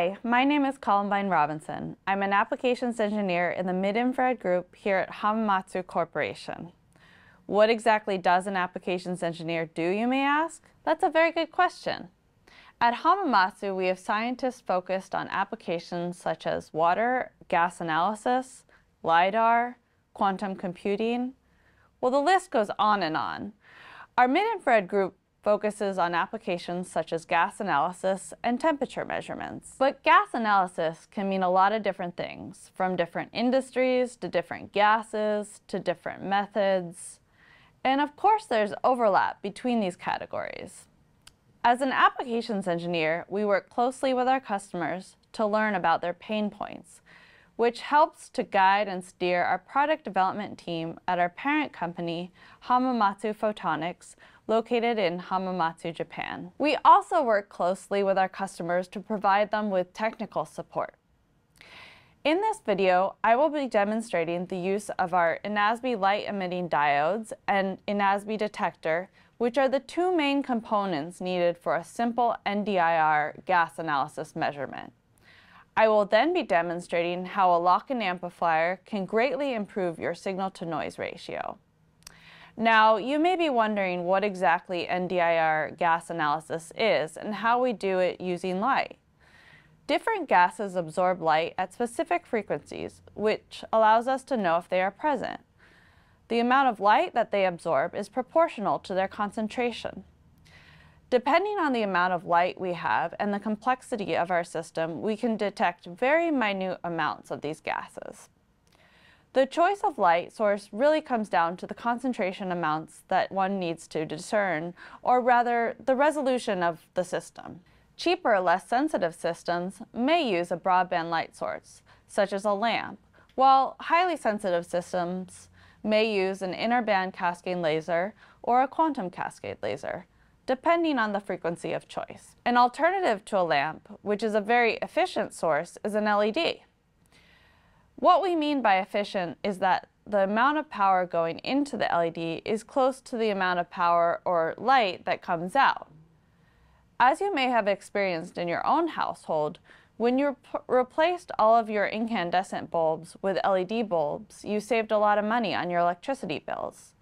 Hi, my name is Columbine Robinson. I'm an applications engineer in the mid-infrared group here at Hamamatsu Corporation. What exactly does an applications engineer do, you may ask? That's a very good question. At Hamamatsu, we have scientists focused on applications such as water, gas analysis, LIDAR, quantum computing. Well, the list goes on and on. Our mid-infrared group focuses on applications such as gas analysis and temperature measurements. But gas analysis can mean a lot of different things, from different industries to different gases to different methods. And of course, there's overlap between these categories. As an applications engineer, we work closely with our customers to learn about their pain points, which helps to guide and steer our product development team at our parent company, Hamamatsu Photonics, located in Hamamatsu, Japan. We also work closely with our customers to provide them with technical support. In this video, I will be demonstrating the use of our InAsSb light-emitting diodes and InAsSb detector, which are the two main components needed for a simple NDIR gas analysis measurement. I will then be demonstrating how a lock-in amplifier can greatly improve your signal-to-noise ratio. Now, you may be wondering what exactly NDIR gas analysis is and how we do it using light. Different gases absorb light at specific frequencies, which allows us to know if they are present. The amount of light that they absorb is proportional to their concentration. Depending on the amount of light we have and the complexity of our system, we can detect very minute amounts of these gases. The choice of light source really comes down to the concentration amounts that one needs to discern, or rather, the resolution of the system. Cheaper, less sensitive systems may use a broadband light source, such as a lamp, while highly sensitive systems may use an inner band cascade laser or a quantum cascade laser, depending on the frequency of choice. An alternative to a lamp, which is a very efficient source, is an LED. What we mean by efficient is that the amount of power going into the LED is close to the amount of power or light that comes out. As you may have experienced in your own household, when you replaced all of your incandescent bulbs with LED bulbs, you saved a lot of money on your electricity bills.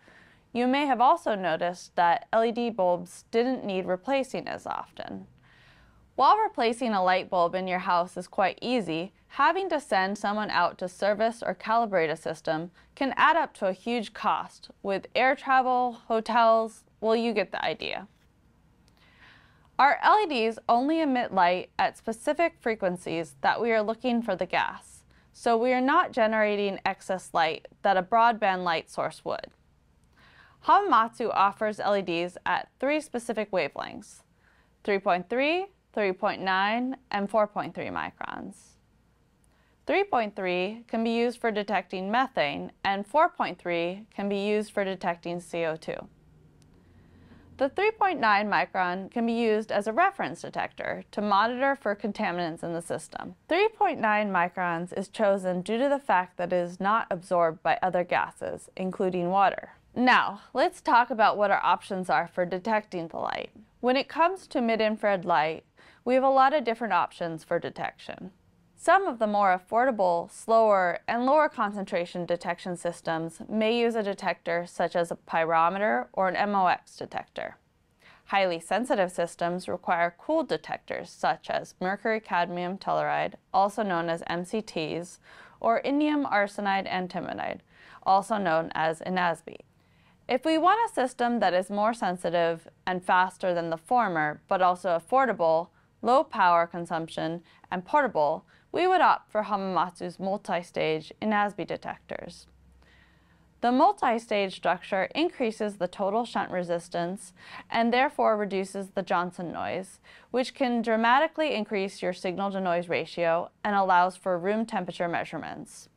You may have also noticed that LED bulbs didn't need replacing as often. While replacing a light bulb in your house is quite easy, having to send someone out to service or calibrate a system can add up to a huge cost with air travel, hotels, well, you get the idea. Our LEDs only emit light at specific frequencies that we are looking for the gas, so we are not generating excess light that a broadband light source would. Hamamatsu offers LEDs at three specific wavelengths: 3.3, 3.9, and 4.3 microns. 3.3 can be used for detecting methane, and 4.3 can be used for detecting CO2. The 3.9 micron can be used as a reference detector to monitor for contaminants in the system. 3.9 microns is chosen due to the fact that it is not absorbed by other gases, including water. Now, let's talk about what our options are for detecting the light. When it comes to mid-infrared light, we have a lot of different options for detection. Some of the more affordable, slower, and lower concentration detection systems may use a detector such as a pyrometer or an MOX detector. Highly sensitive systems require cooled detectors such as mercury cadmium telluride, also known as MCTs, or indium arsenide antimonide, also known as InAsSb. If we want a system that is more sensitive and faster than the former, but also affordable, low power consumption, and portable, we would opt for Hamamatsu's multi-stage InAsSb detectors. The multi-stage structure increases the total shunt resistance and therefore reduces the Johnson noise, which can dramatically increase your signal-to-noise ratio and allows for room temperature measurements.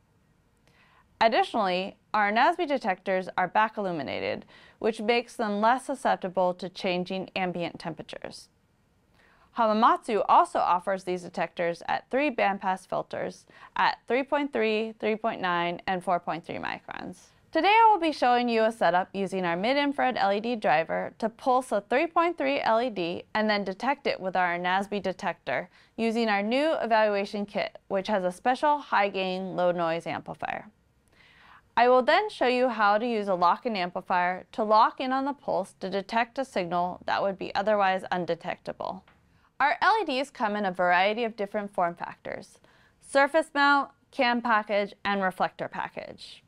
Additionally, our InAsSb detectors are back illuminated, which makes them less susceptible to changing ambient temperatures. Hamamatsu also offers these detectors at 3 bandpass filters at 3.3, 3.9, and 4.3 microns. Today I will be showing you a setup using our mid-infrared LED driver to pulse a 3.3 LED and then detect it with our InAsSb detector using our new evaluation kit, which has a special high-gain, low-noise amplifier. I will then show you how to use a lock-in amplifier to lock in on the pulse to detect a signal that would be otherwise undetectable. Our LEDs come in a variety of different form factors: surface mount, CAN package, and reflector package.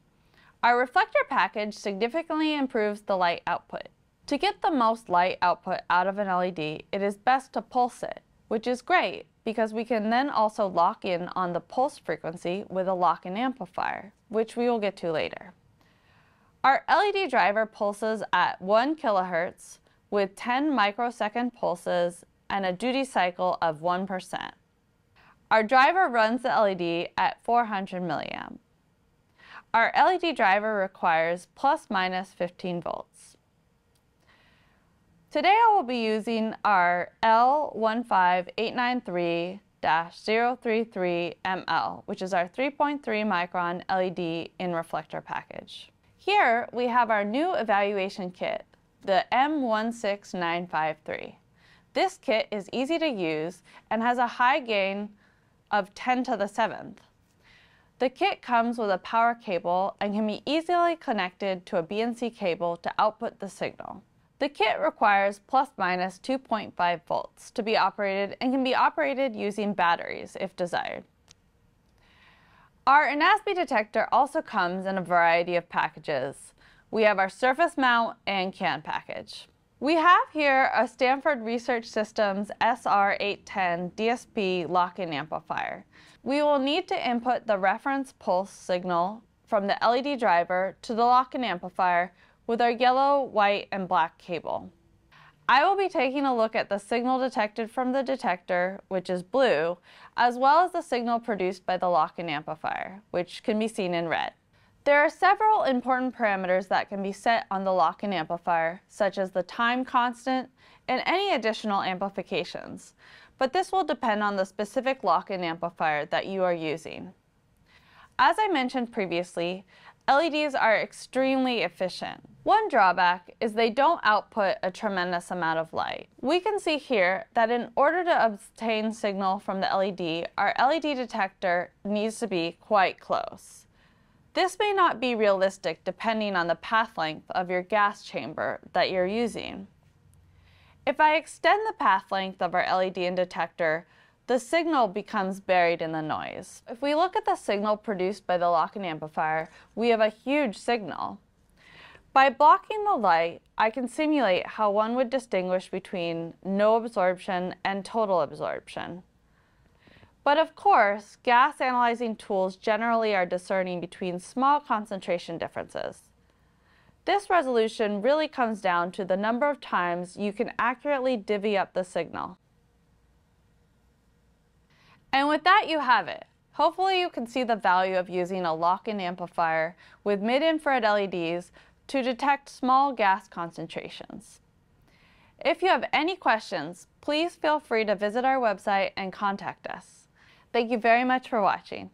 Our reflector package significantly improves the light output. To get the most light output out of an LED, it is best to pulse it, which is great because we can then also lock in on the pulse frequency with a lock-in amplifier, which we will get to later. Our LED driver pulses at 1 kHz with 10 microsecond pulses and a duty cycle of 1%. Our driver runs the LED at 400 mA. Our LED driver requires ± 15 volts. Today I will be using our L15893-033ML, which is our 3.3 micron LED in reflector package. Here we have our new evaluation kit, the M16953. This kit is easy to use and has a high gain of 10 to the 7th. The kit comes with a power cable and can be easily connected to a BNC cable to output the signal. The kit requires ± 2.5 volts to be operated and can be operated using batteries if desired. Our InAsSb detector also comes in a variety of packages. We have our surface mount and CAN package. We have here a Stanford Research Systems SR810 DSP lock-in amplifier. We will need to input the reference pulse signal from the LED driver to the lock-in amplifier with our yellow, white, and black cable. I will be taking a look at the signal detected from the detector, which is blue, as well as the signal produced by the lock-in amplifier, which can be seen in red. There are several important parameters that can be set on the lock-in amplifier, such as the time constant and any additional amplifications, but this will depend on the specific lock-in amplifier that you are using. As I mentioned previously, LEDs are extremely efficient. One drawback is they don't output a tremendous amount of light. We can see here that in order to obtain signal from the LED, our LED detector needs to be quite close. This may not be realistic depending on the path length of your gas chamber that you're using. If I extend the path length of our LED and detector, the signal becomes buried in the noise. If we look at the signal produced by the lock-in amplifier, we have a huge signal. By blocking the light, I can simulate how one would distinguish between no absorption and total absorption. But of course, gas analyzing tools generally are discerning between small concentration differences. This resolution really comes down to the number of times you can accurately divvy up the signal. And with that, you have it. Hopefully you can see the value of using a lock-in amplifier with mid-infrared LEDs to detect small gas concentrations. If you have any questions, please feel free to visit our website and contact us. Thank you very much for watching.